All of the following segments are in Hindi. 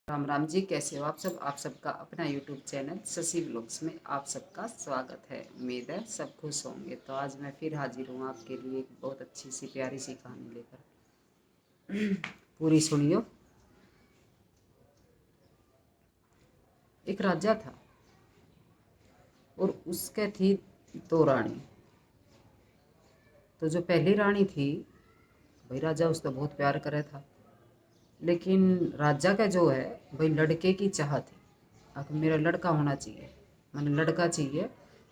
राम राम जी, कैसे हो आप सब। आप सबका अपना यूट्यूब चैनल शशि व्लॉग्स में आप सबका स्वागत है। उम्मीद है सब खुश होंगे। तो आज मैं फिर हाजिर हूँ आपके लिए एक बहुत अच्छी सी प्यारी सी कहानी लेकर। पूरी सुनियो। एक राजा था और उसके थी दो रानी। तो जो पहली रानी थी, भाई राजा उसका बहुत प्यार करे था, लेकिन राजा का जो है भाई लड़के की चाह थी। अब मेरा लड़का होना चाहिए, मैंने लड़का चाहिए,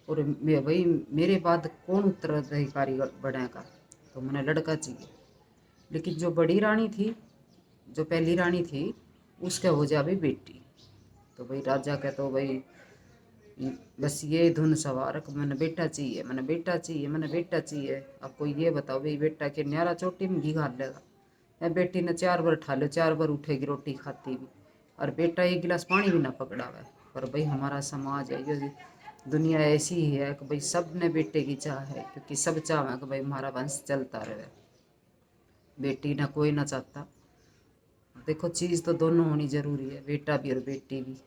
और भाई मेरे बाद कौन उत्तराधिकारी बनेगा, तो मैंने लड़का चाहिए। लेकिन जो बड़ी रानी थी, जो पहली रानी थी, उसके हो जा भाई बेटी। तो भाई राजा का तो भाई बस ये धुन सवार मैंने बेटा चाहिए, मैंने बेटा चाहिए, मैंने बेटा चाहिए। अब कोई ये बताओ भाई बेटा के न्यारा चोटी में घी घाल लेगा, या बेटी ने 4 बार ठा लो, 4 बार उठेगी रोटी खाती भी, और बेटा एक गिलास पानी भी ना पकड़ा हुआ है। पर भाई हमारा समाज है, ये दुनिया ऐसी ही है कि भाई सब ने बेटे की चाह है, क्योंकि सब चाह है कि भाई हमारा वंश चलता रहे। बेटी ना कोई ना चाहता। देखो चीज़ तो दोनों होनी जरूरी है, बेटा भी और बेटी भी।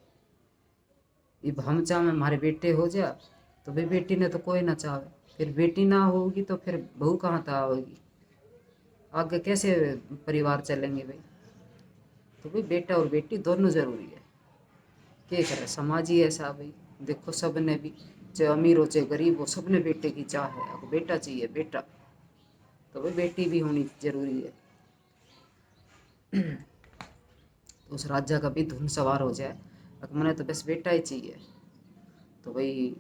अब हम चाहे हमारे बेटे हो जा, तो भाई बेटी ने तो कोई ना चाहे, फिर बेटी ना होगी तो फिर बहू कहाँ तक होगी, आगे कैसे परिवार चलेंगे भाई। तो भाई बेटा और बेटी दोनों जरूरी है। क्या करे, समाज ही ऐसा भाई। देखो सब ने भी, चाहे अमीर हो चाहे गरीब हो, सब ने बेटे की चाह है, अब बेटा चाहिए बेटा, तो भाई बेटी भी होनी जरूरी है। तो उस राजा का भी धुन सवार हो जाए, अब मैंने तो बस बेटा ही चाहिए। तो भाई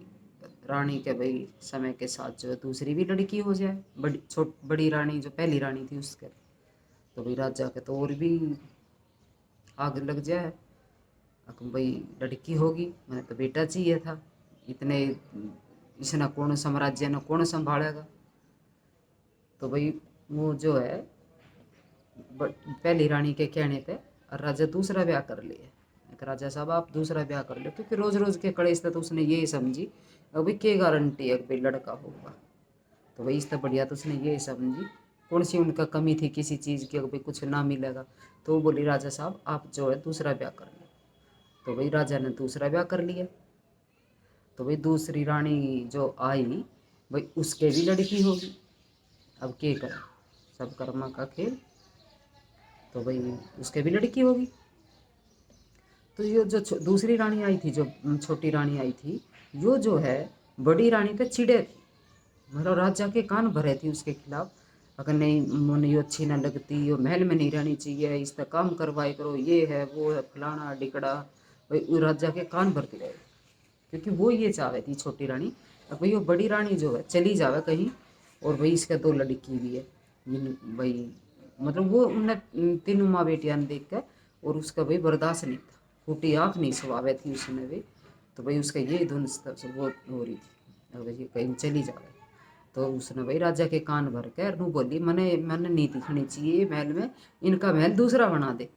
रानी के भाई समय के साथ जो है दूसरी भी लड़की हो जाए, बड़ी रानी जो पहली रानी थी उसके। तो भाई राजा के तो और भी आग लग जाए, अब भाई लड़की होगी, मैंने तो बेटा चाहिए था। इतने इसना कौन साम्राज्य ने कौन संभालेगा। तो भाई वो जो है पहली रानी के कहने पे राजा दूसरा ब्याह कर लिया। एक राजा साहब आप दूसरा ब्याह कर लो, क्योंकि रोज रोज के कड़े से तो उसने यही समझी अभी क्या गारंटी है भाई लड़का होगा। तो भाई इससे बढ़िया तो उसने ये समझी कौन सी उनका कमी थी किसी चीज़ की, अगर भाई कुछ ना मिलेगा। तो वो बोली राजा साहब आप जो है दूसरा ब्याह कर लो। तो भाई राजा ने दूसरा ब्याह कर लिया। तो भाई दूसरी रानी जो आई, भाई उसके भी लड़की होगी। अब क्या करें, सब कर्मा का खेल। तो भाई उसके भी लड़की होगी। तो ये जो दूसरी रानी आई थी, जो छोटी रानी आई थी, यो जो है बड़ी रानी पे चिड़े थी, मतलब राजा के कान भरे थी उसके खिलाफ। अगर नहीं मुझे यो अच्छी ना लगती, यो महल में नहीं रहनी चाहिए, इसका काम करवाए करो, ये है वो है फलाना डिकड़ा। भाई वो राजा के कान भरती रहे, क्योंकि वो ये चाहे थी छोटी रानी। अब भाई वो बड़ी रानी जो है चली जावे कहीं, और भाई इसके दो लड़की भी है। भाई मतलब वो उन्हें तीनों माँ बेटियां ने देख कर, और उसका भाई बर्दाश्त नहीं था, फूटी आँख नहीं सुहावे थी उसने भी। तो भाई उसका ये धुन वो हो रही थी, अब ये कहीं चली जावे। तो उसने भाई राजा के कान भर के नू बोली मने मैंने नहीं दिखनी चाहिए महल में, इनका महल दूसरा बना दे।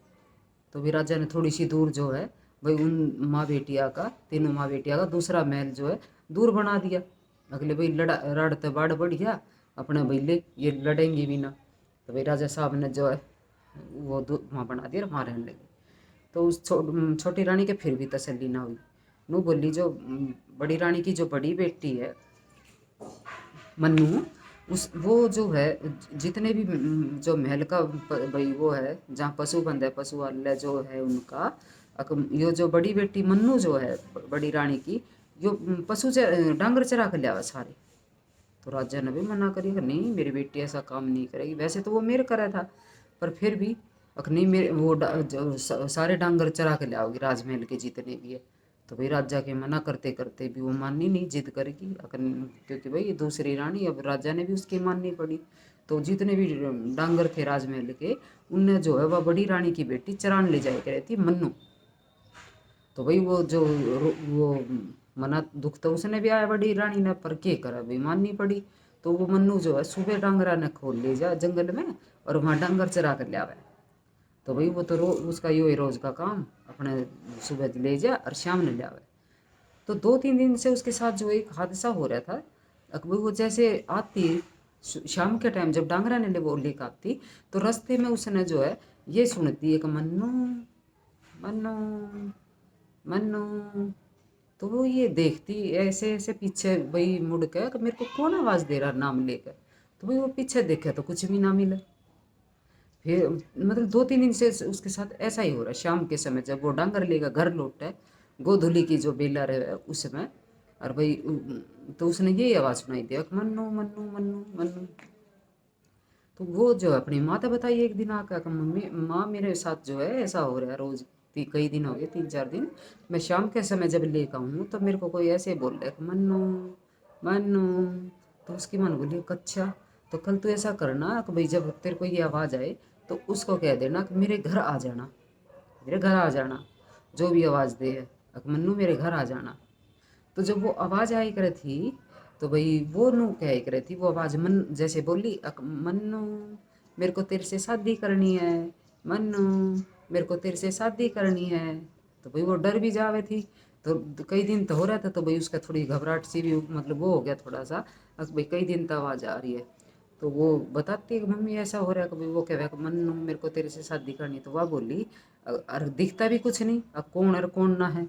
तो भी राजा ने थोड़ी सी दूर जो है भाई उन माँ बेटिया का, तीनों माँ बेटिया का दूसरा महल जो है दूर बना दिया। अगले भाई लड़ते बाढ़ बढ़ गया अपने भाई ले, ये लड़ेंगे भी ना। तो भाई राजा साहब ने जो है वो वहाँ बना दिया, वहाँ रहने लगे। तो उस छोटी रानी के फिर भी तसल्ली ना हुई। नू बोली जो बड़ी रानी की जो बड़ी बेटी है मन्नू, उस वो जो है जितने भी जो महल का भाई वो है जहाँ पशु बंद है, पशु वाले जो है उनका, यो जो बड़ी बेटी मन्नू जो है बड़ी रानी की, यो पशु डांगर चरा कर लिया सारे। तो राजा ने भी मना करी कि नहीं मेरी बेटी ऐसा काम नहीं करेगी, वैसे तो वो मेरे करा था, पर फिर भी अगर नहीं मेरे वो जो सारे डांगर चरा के ले आओगी राजमहल के जितने भी है। तो भाई राजा के मना करते करते भी वो माननी नहीं, जिद करेगी अगर, क्योंकि भाई ये दूसरी रानी, अब राजा ने भी उसकी माननी पड़ी। तो जितने भी डांगर थे राजमहल के, उनने जो है वह बड़ी रानी की बेटी चरान ले जाए रही थी मन्नू। तो भाई वो जो वो मना दुख तो उसने भी आया बड़ी रानी ने, पर के करा भाई माननी पड़ी। तो वो मन्नू जो है सुबह डांगरा ने खोल ले जा जंगल में, और वहाँ डांगर चरा कर ले आवे। तो भाई वो तो उसका यो है रोज का काम, अपने सुबह ले जा और शाम ने ले आवे। तो 2-3 दिन से उसके साथ जो एक हादसा हो रहा था, अकबर वो जैसे आती शाम के टाइम जब डांगरा ने वो लेकर आती, तो रास्ते में उसने जो है ये सुनती है कि मन्नू मन्नू मन्नू। तो वो ये देखती ऐसे ऐसे पीछे भाई मुड़ के कि मेरे को कौन आवाज़ दे रहा नाम लेकर। तो भाई वो पीछे देखे तो कुछ भी ना मिले। फिर मतलब 2-3 दिन से उसके साथ ऐसा ही हो रहा है। शाम के समय जब वो डांगर लेकर घर लौटा है, गोधुली की जो बेला रहे उसमें, और भाई तो उसने यही आवाज़ सुनाई दिया, मन्नू मन्नू मन्नू मन्नू। तो वो जो अपनी माँ तो बताई एक दिन आकर कि मम्मी माँ मेरे साथ जो है ऐसा हो रहा है रोज। कई दिन हो गए, 3-4 दिन। मैं शाम के समय जब लेकर हूँ तो मेरे को कोई ऐसे बोल रहा है कि मन्नू मन्नू। तो उसकी मन बोली कच्छा। तो कल तू ऐसा करना कि भाई जब तेरे को ये आवाज़ आए तो उसको कह देना कि मेरे घर आ जाना, मेरे घर आ जाना। जो भी आवाज़ दे मन्नू मेरे घर आ जाना। तो जब वो आवाज़ आई करे थी तो भाई वो नू क्या करे थी वो आवाज़ मन जैसे बोली मन्नू मेरे को तेरे से शादी करनी है, मन्नू मेरे को तेरे से शादी करनी है। तो भाई वो डर भी जावे थी। तो कई दिन तो हो रहा था तो भाई उसका थोड़ी घबराहट सी भी मतलब वो हो गया थोड़ा सा। भाई कई दिन तो आवाज़ आ रही है। तो वो बताती है कि मम्मी ऐसा हो रहा है। कभी वो कह रहा है कि मन्नू मेरे को तेरे से शादी करनी है। तो वह बोली अरे दिखता भी कुछ नहीं, अब कौन और कौन ना है।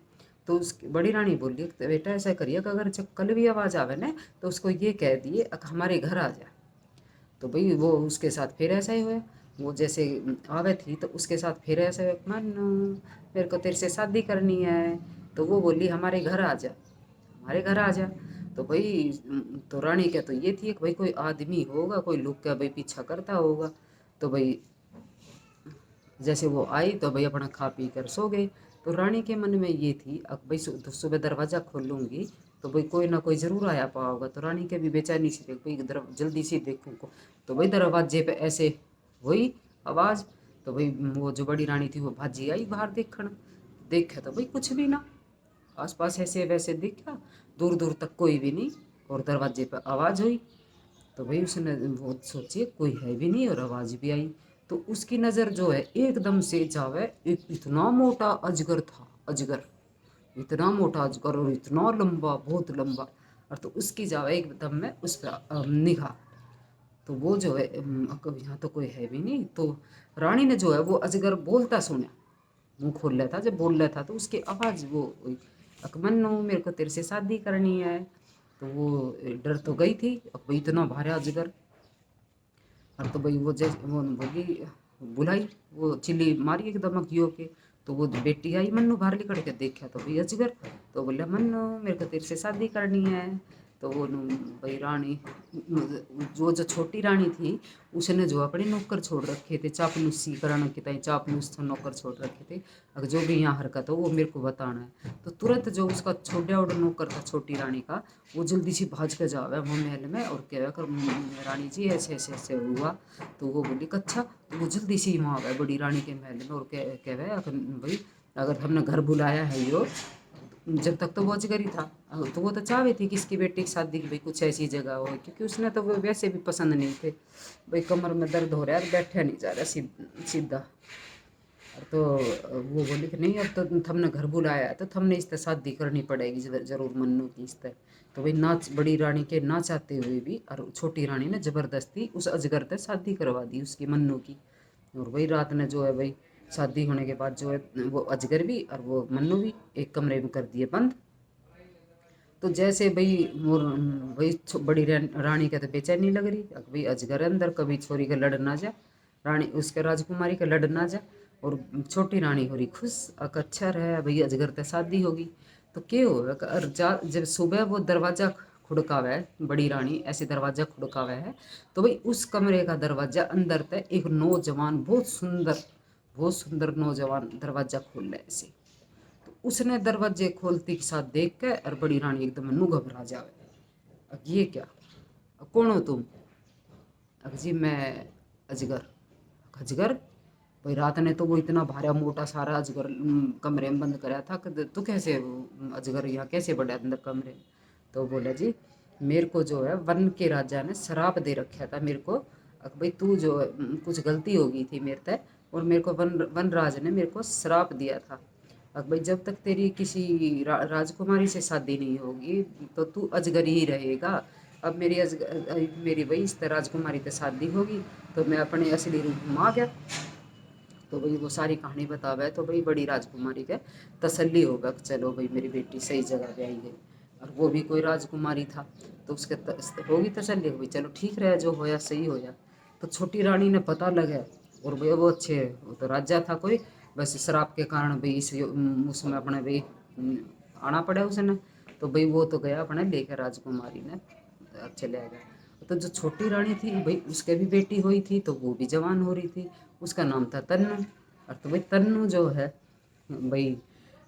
तो उसकी बड़ी रानी बोली तो बेटा ऐसा करिए कि अगर जब कल भी आवाज़ आवे ना तो उसको ये कह दिए हमारे घर आ जा। तो भाई वो उसके साथ फिर ऐसा ही हुआ। वो जैसे आवे थी तो उसके साथ फिर ऐसा हुआ, मन्नू मेरे को तेरे से शादी करनी है। तो वो बोली हमारे घर आ जा, हमारे घर आ जा। तो भाई तो रानी क्या तो ये थी कि भाई कोई आदमी होगा, कोई लुक का भाई पीछा करता होगा। तो भाई जैसे वो आई तो भाई अपना खा पी कर सो गई। तो रानी के मन में ये थी अब भाई तो सुबह दरवाज़ा खोलूंगी तो भाई कोई ना कोई ज़रूर आया पाया होगा। तो रानी के भी बेचैनी सी देख भाई जल्दी से देखूँ को। तो भाई दरवाजे पे ऐसे हुई आवाज़। तो भाई वो जो बड़ी रानी थी वो भाजी आई बाहर देखण। देखा तो भाई कुछ भी ना, आसपास ऐसे वैसे दिखा, दूर दूर तक कोई भी नहीं। और दरवाजे पर आवाज़ हुई। तो भाई उसने वो सोची कोई है भी नहीं और आवाज़ भी आई। तो उसकी नज़र जो है एकदम से जावे एक इतना मोटा अजगर था, अजगर, इतना मोटा अजगर और इतना लंबा, बहुत लंबा। और तो उसकी जावे एकदम में उस पर निगाह। तो वो जो है अब यहाँ तो कोई है भी नहीं। तो रानी ने जो है वो अजगर बोलता सुना, मुंह खोल लेता जब बोल रहा था तो उसकी आवाज़ वो हुई, अकमन्नू मेरे को तेरे से शादी करनी है। तो वो डर तो गई थी, अब भाई इतना भारी अजगर। और तो भाई वो जैसे वो बोली बुलाई, वो चिल्ली मारी एकदम अखियों के। तो वो बेटी आई मन्नू बाहर निकल के देखा तो भाई अजगर। तो बोला मन्नू मेरे को तेरे से शादी करनी है। तो वो भाई रानी जो छोटी रानी थी उसने जो अपने नौकर छोड़ रखे थे चापलूसी कराने के ताई, चापलूस नौकर छोड़ रखे थे। अगर जो भी यहाँ हरकत हो वो मेरे को बताना है। तो तुरंत जो उसका छोटा और नौकर था छोटी रानी का, वो जल्दी से भाज के जावे वो महल में और कह कर रानी जी ऐसे ऐसे ऐसे हुआ। तो वो बोली अच्छा। तो वो जल्दी से वहाँ गए बड़ी रानी के महल में और कह रहे भाई अगर हमने घर बुलाया है यो। जब तक तो वो अजगर ही था। तो वो तो चाहती थी कि इसकी बेटी की शादी की भाई कुछ ऐसी जगह हो, क्योंकि उसने तो वो वैसे भी पसंद नहीं थे। भाई कमर में दर्द हो रहा है और बैठा नहीं जा रहा सीधा। तो वो बोली कि नहीं अब तो थमने घर बुलाया है तो थमने इस तरह शादी करनी पड़ेगी जरूर मन्नू की इस तरह। तो भाई नाच बड़ी रानी के ना चाहते हुए भी और छोटी रानी ने जबरदस्ती उस अजगर से शादी करवा दी उसकी मन्नू की। और वही रात ने जो है भाई शादी होने के बाद जो है वो अजगर भी और वो मन्नू भी एक कमरे में कर दिए बंद। तो जैसे भाई वो भाई बड़ी रानी का तो बेचैनी लग रही, अब भाई अजगर अंदर कभी छोरी का लड़ ना जा, रानी उसके राजकुमारी का लड़ ना जा। और छोटी रानी हो रही खुश, अच्छा रहे भाई अजगर ते शादी होगी। तो क्या हो जब सुबह वो दरवाजा खुड़कावा है बड़ी रानी ऐसे दरवाजा खुड़कावा है। तो भाई उस कमरे का दरवाजा अंदर तक एक नौजवान बहुत सुंदर नौजवान दरवाजा खोल रहा है ऐसे। तो उसने दरवाजे खोलते के साथ देख के और बड़ी रानी एकदम नू घबरा जावे, अब ये क्या, अब कौन हो तुम। अब जी मैं अजगर। अजगर भाई रात ने तो वो इतना भारा मोटा सारा अजगर कमरे में बंद कराया था कि तू कैसे अजगर यहाँ कैसे बढ़ा अंदर कमरे में। तो बोला जी मेरे को जो है वन के राजा ने शराप दे रखा था मेरे को, भाई तू जो कुछ गलती हो गई थी मेरे तय और मेरे को वन राज ने मेरे को श्राप दिया था। अब भाई जब तक तेरी किसी राजकुमारी से शादी नहीं होगी तो तू अजगर ही रहेगा। अब मेरी वही इस तरह राजकुमारी से शादी होगी तो मैं अपने असली रूप में आ गया। तो भाई वो सारी कहानी बतावे तो भाई बड़ी राजकुमारी के तसल्ली होगा कि चलो भाई मेरी बेटी सही जगह पे आई गई। और वो भी कोई राजकुमारी था, तो उसके होगी तसल्ली हो भाई चलो ठीक रहे, जो होया सही होया। तो छोटी रानी ने पता लगा, और भाई वो अच्छे, वो तो राजा था कोई, बस शराब के कारण भाई उसमें अपने भाई आना पड़ा उसने। तो भाई वो तो गया अपने लेकर, राजकुमारी ने चले गया। तो जो छोटी रानी थी भाई उसके भी बेटी हुई थी, तो वो भी जवान हो रही थी, उसका नाम था तन्नू। और तो भाई तन्नू जो है भाई,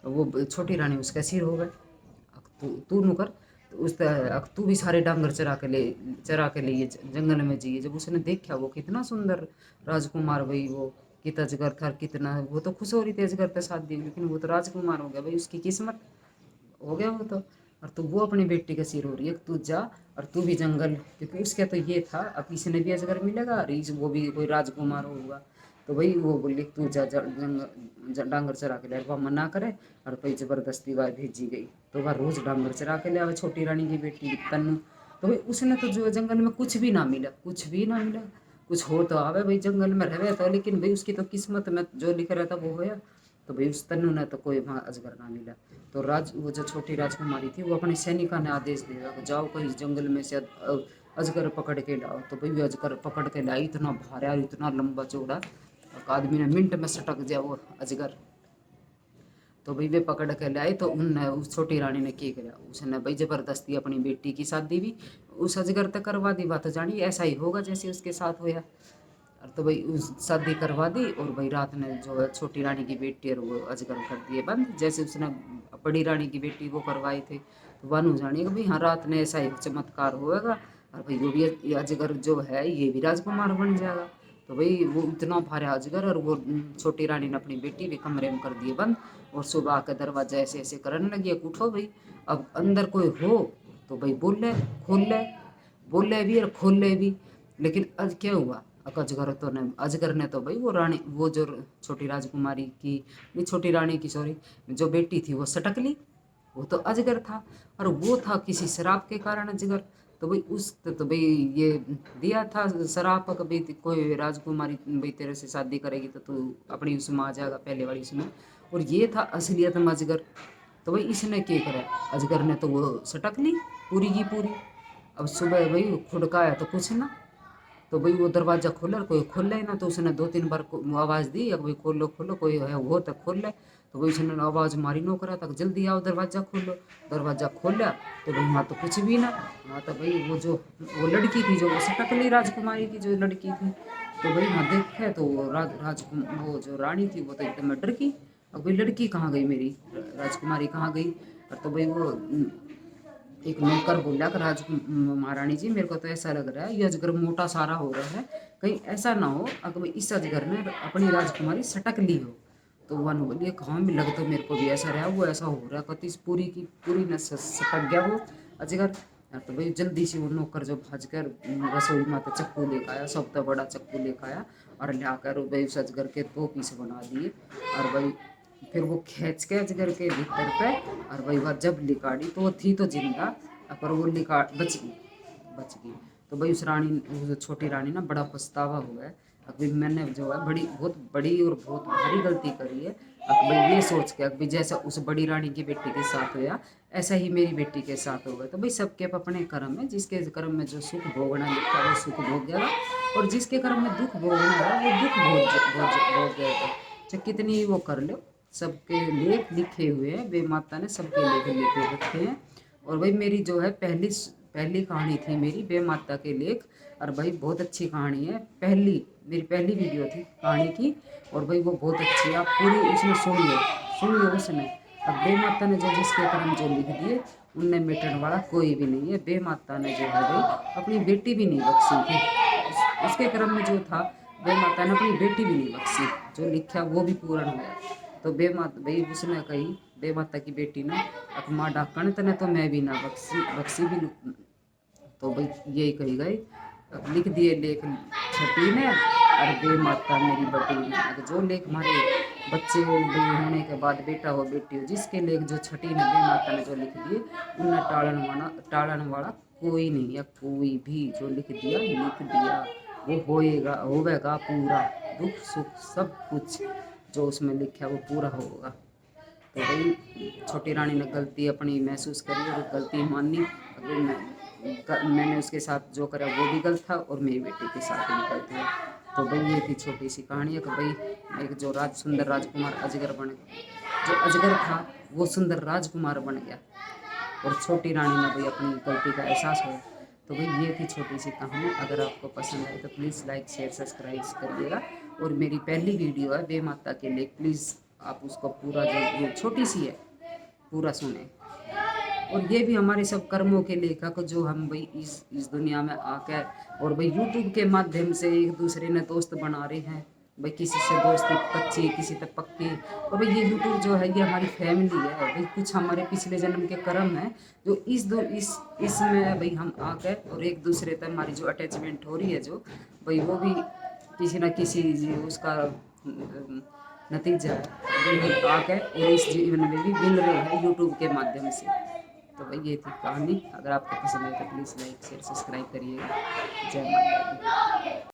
वो छोटी रानी उसका सिर हो गए। तू तू नु कर, तो उस तू भी सारे डांगर चरा के लिए जंगल में जिए। जब उसने देखा वो कितना सुंदर राजकुमार, भाई वो कितना अजगर था, कितना वो तो खुश हो रही थी अजगर के साथ दी, लेकिन वो तो राजकुमार हो गया भाई, उसकी किस्मत हो गया वो तो। और तो वो अपनी बेटी का सिर हो रही है, तू जा और तू भी जंगल, क्योंकि उसका तो ये था अब इसने भी अजगर मिलेगा और वो भी कोई राजकुमार होगा। तो भाई वो बोली तू जा डांगर चरा के ले, वह मना करे और भाई जबरदस्ती वह भेजी गई। तो वह रोज डांगर चरा के ले आवे छोटी रानी की बेटी तन्नू। तो भाई उसने तो जो जंगल में कुछ भी ना मिला, कुछ भी ना मिला, कुछ हो तो आवे भाई जंगल में रहे तो, लेकिन भाई उसकी तो किस्मत में जो लिखा रहता वो होया। तो भाई उस तन्नू ने तो कोई वहाँ अजगर ना मिला। तो वो जो छोटी राजकुमारी थी वो अपने सैनिका ने आदेश दिया कि जाओ कहीं जंगल में से अजगर पकड़ के लाओ। तो भाई वो अजगर पकड़ के लाई, इतना भारा और इतना लंबा चौड़ा, आदमी ने मिनट में सटक जाए वो अजगर। तो भाई वे पकड़ के लाए, तो उन उस छोटी रानी ने क्या किया, उसने भाई जबरदस्ती अपनी बेटी की शादी भी उस अजगर तक करवा दी। बात तो जानी ऐसा ही होगा जैसे उसके साथ हुआ। और तो भाई उस शादी करवा दी, और भाई रात में जो है छोटी रानी की बेटी और वो अजगर कर दिए बंद, जैसे उसने बड़ी रानी की बेटी वो करवाई थी। तो वानू जानिए कि भाई हाँ रात में ऐसा ही चमत्कार होएगा, और भाई वो भी ये अजगर जो है ये भी राजकुमार बन जाएगा। तो भाई वो इतना भारा अजगर, और वो छोटी रानी ने अपनी बेटी भी कमरे में कर दिए बंद, और सुबह आकर दरवाजा ऐसे ऐसे करने लगी, उठो भाई अब अंदर कोई हो तो भाई बोल ले, खोल ले, बोल ले भी और खोल ले भी। लेकिन आज क्या हुआ, अजगर ने तो भाई वो रानी, वो जो छोटी राजकुमारी की, नहीं छोटी रानी की सॉरी, जो बेटी थी वो सटक ली। वो तो अजगर था, और वो था किसी शराब के कारण अजगर। तो भाई उस तो भाई ये दिया था शराब का भाई कोई राजकुमारी भाई तेरे से शादी करेगी तो तू अपनी उसमें आ जाएगा पहले वाली उसमें, और ये था असलियत में अजगर। तो भाई इसने क्या करा, अजगर ने तो वो सटक ली पूरी की पूरी। अब सुबह भाई खुड़काया तो कुछ ना, तो भाई वो दरवाजा खोला, कोई खोल ही ना। तो उसने 2-3 बार आवाज़ दी, अब भाई खोलो खोलो कोई है वो तो खोल ले। तो भाई उसने आवाज़ मारी नो करा तक जल्दी आओ दरवाज़ा खोलो। दरवाज़ा खोला तो भाई वहाँ तो कुछ भी ना, वहाँ तो भाई वो जो वो लड़की थी जो वो सटकली राजकुमारी की जो लड़की थी। तो भाई वहाँ देखे तो वो वो जो रानी थी वो तो एकदम डर गई। अब भाई लड़की कहाँ गई मेरी, राजकुमारी कहाँ गई। और तो भाई वो एक नौकर बोला कि महारानी जी मेरे को तो ऐसा लग रहा है ये अजगर मोटा सारा हो रहा है, कहीं ऐसा ना हो अगर इस अजगर ने अपनी राजकुमारी सटक ली हो। तो वन बोलिए कहाँ भी लग, तो मेरे को भी ऐसा रहा, वो ऐसा हो रहा है कति पूरी की पूरी न सटक गया वो अजगर। तो भाई जल्दी से वो नौकर जो भाज कर रसोई में तो चक्कू लेकर आया, सब तो बड़ा चक्कू लेकर आया, और लाकर भाई उस अजगर के 2 पीस बना दिए। और भाई फिर वो खींच के अजगर के भीतर पे, और वही बात जब लिकाड़ी तो वो थी तो जिंदा, पर वो लिका बच गई, बच गई। तो भाई उस रानी, उस छोटी रानी ना बड़ा पछतावा हुआ है, अभी मैंने जो है बड़ी बहुत बड़ी और बहुत भारी गलती करी है। अब भाई ये सोच के अभी जैसा उस बड़ी रानी की बेटी के साथ हुआ ऐसा ही मेरी बेटी के साथ होगा। तो भाई सबके अपने कर्म है, जिसके कर्म में जो सुख भोगना लिखा है वो सुख भोगेगा, और जिसके कर्म में दुख भोगना है वो दुख भोगेगा। चाहे कितनी वो कर लो, सबके लेख लिखे हुए हैं, वे माता ने सबके लेख लिखे रखे हैं। और भाई मेरी जो है पहली पहली कहानी थी मेरी बे माता के लेख, और भाई बहुत अच्छी कहानी है, मेरी पहली वीडियो थी कहानी की, और भाई वो बहुत अच्छी है, आप पूरी उसमें सुनिए, सुनिए उसमें। अब बे माता ने जो जिसके कर्म जो लिख दिए उनने मिटने वाला कोई भी नहीं है। बे माता ने जो है भाई अपनी बेटी भी नहीं बख्शी थी, उसके कर्म में जो था बे माता ने अपनी बेटी भी नहीं बख्शी, जो लिखा वो भी पूर्ण हुआ। तो बे माता भाई उसने कही, बे माता की बेटी ने अकमा डाकण तने तो मैं भी ना बख्शी बख्शी भी। तो भाई यही कही गई, लिख दिए लेख छठी ने, और बे माता मेरी बटी ने। अगर जो लेख हमारे बच्चे होने के बाद बेटा हो बेटी हो, जिसके लेख जो छठी ने बे माता ने जो लिख दिए उन्हें टालन वाला कोई नहीं, या कोई भी जो लिख दिया वो होएगा होवेगा पूरा। दुख सुख सब कुछ जो उसमें लिखा है वो पूरा होगा। तो भाई छोटी रानी ने गलती अपनी महसूस करी और गलती मानी। अगर मैंने उसके साथ जो करा वो भी गलत था और मेरी बेटी के साथ भी गलत है। तो भाई ये थी छोटी सी कहानी है कि भाई एक जो सुंदर राजकुमार अजगर बन जो अजगर था वो सुंदर राजकुमार बन गया और छोटी रानी ने भाई अपनी गलती का एहसास हुआ। तो भाई ये थी छोटी सी कहानी। अगर आपको पसंद आए तो प्लीज़ लाइक शेयर सब्सक्राइब करिएगा। और मेरी पहली वीडियो है वे माता के लिए, प्लीज़ आप उसको पूरा जो छोटी सी है पूरा सुने। और ये भी हमारे सब कर्मों के लेखक जो हम भाई इस दुनिया में आकर और भाई यूट्यूब के माध्यम से एक दूसरे ने दोस्त बना रहे हैं। भाई किसी से दोस्ती कच्ची किसी तक पक्की। और भाई ये यूट्यूब जो है ये हमारी फैमिली है भाई। कुछ हमारे पिछले जन्म के कर्म है जो इसमें भाई हम आकर और एक दूसरे तक हमारी जो अटैचमेंट हो रही है जो भाई वो भी किसी न किसी उसका नतीजा है। भाई हम आकर और इस जीवन में भी मिल रहे हैं यूट्यूब के माध्यम से। तो भाई ये थी कहानी। अगर आपको पसंद आए तो प्लीज़ लाइक शेयर सब्सक्राइब करिएगा। जय माता दी।